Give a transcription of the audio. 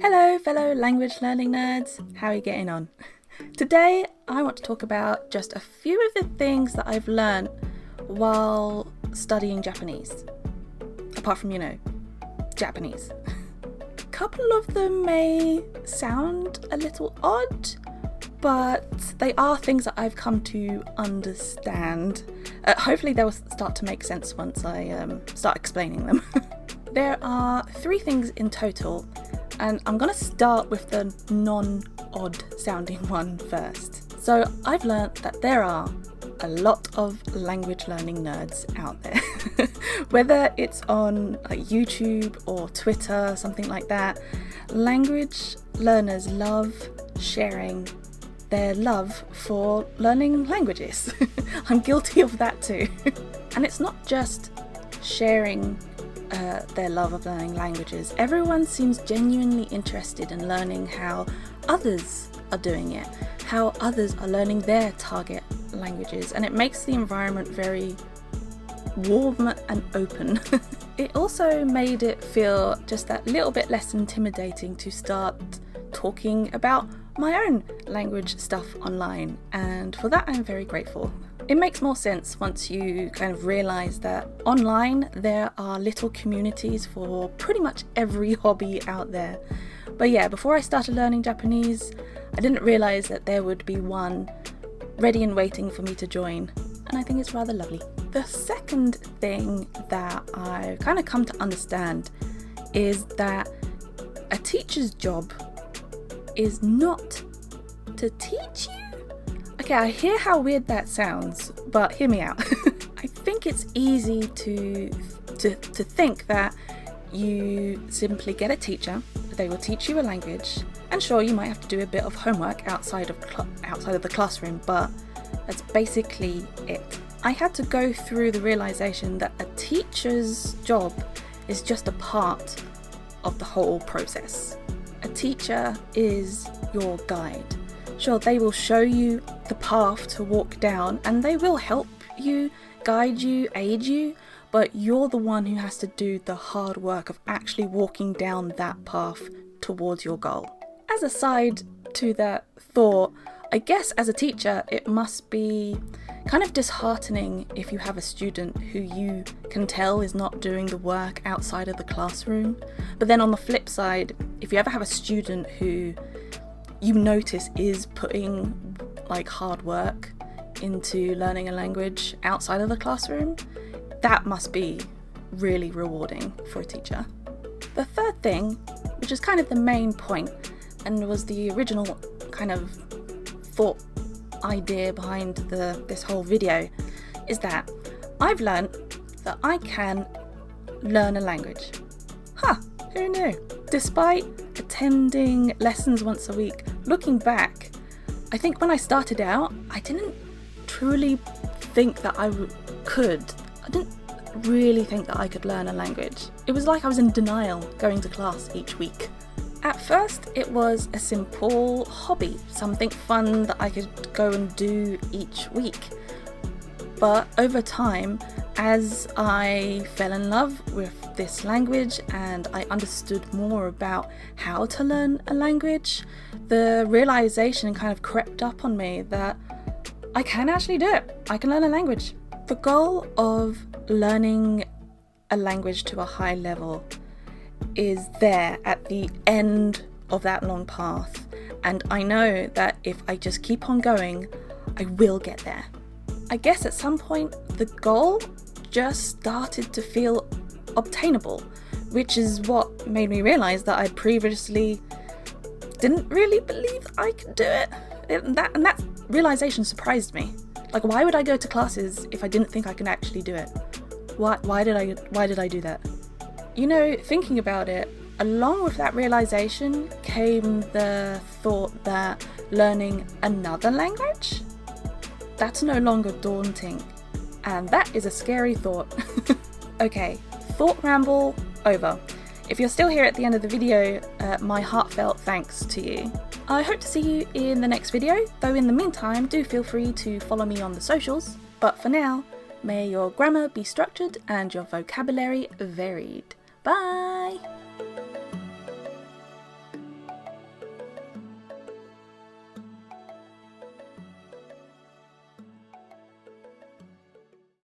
Hello fellow language learning nerds, how are you getting on? Today I want to talk about just a few of the things that I've learned while studying Japanese. Apart from, Japanese. A couple of them may sound a little odd, but they are things that I've come to understand. Hopefully they'll start to make sense once I start explaining them. There are 3 things in total, and I'm going to start with the non-odd sounding one first. So I've learnt that there are a lot of language learning nerds out there. Whether it's on YouTube or Twitter, something like that, language learners love sharing their love for learning languages. I'm guilty of that too. And it's not just sharing their love of learning languages. Everyone seems genuinely interested in learning how others are doing it, how others are learning their target languages, and it makes the environment very warm and open. It also made it feel just that little bit less intimidating to start talking about my own language stuff online, and for that I'm very grateful. It makes more sense once you kind of realise that online there are little communities for pretty much every hobby out there. But yeah, before I started learning Japanese, I didn't realise that there would be one ready and waiting for me to join, and I think it's rather lovely. The second thing that I've kind of come to understand is that a teacher's job is not to teach you. Okay, I hear how weird that sounds, but hear me out. I think it's easy to think that you simply get a teacher, they will teach you a language, and sure, you might have to do a bit of homework outside of the classroom, but that's basically it. I had to go through the realization that a teacher's job is just a part of the whole process. A teacher is your guide. Sure, they will show you the path to walk down and they will help you, guide you, aid you, but you're the one who has to do the hard work of actually walking down that path towards your goal. As a side to that thought, I guess as a teacher it must be kind of disheartening if you have a student who you can tell is not doing the work outside of the classroom. But then on the flip side, if you ever have a student who you notice is putting hard work into learning a language outside of the classroom, that must be really rewarding for a teacher. The third thing, which is kind of the main point and was the original kind of thought idea behind this whole video, is that I've learned that I can learn a language. Who knew? Despite attending lessons once a week, looking back, I think when I started out, I didn't truly think that I didn't really think that I could learn a language. It was like I was in denial going to class each week. At first, it was a simple hobby, something fun that I could go and do each week. But over time, as I fell in love with this language and I understood more about how to learn a language, the realization kind of crept up on me that I can actually do it. I can learn a language. The goal of learning a language to a high level is there at the end of that long path, and I know that if I just keep on going, I will get there. I guess at some point the goal just started to feel obtainable, which is what made me realize that I previously didn't really believe I could do it. And that realization surprised me. Why would I go to classes if I didn't think I could actually do it? Why did I do that? Thinking about it, along with that realization came the thought that learning another language, that's no longer daunting. And that is a scary thought. Okay, thought ramble over. If you're still here at the end of the video, my heartfelt thanks to you. I hope to see you in the next video, though in the meantime, do feel free to follow me on the socials. But for now, may your grammar be structured and your vocabulary varied. Bye!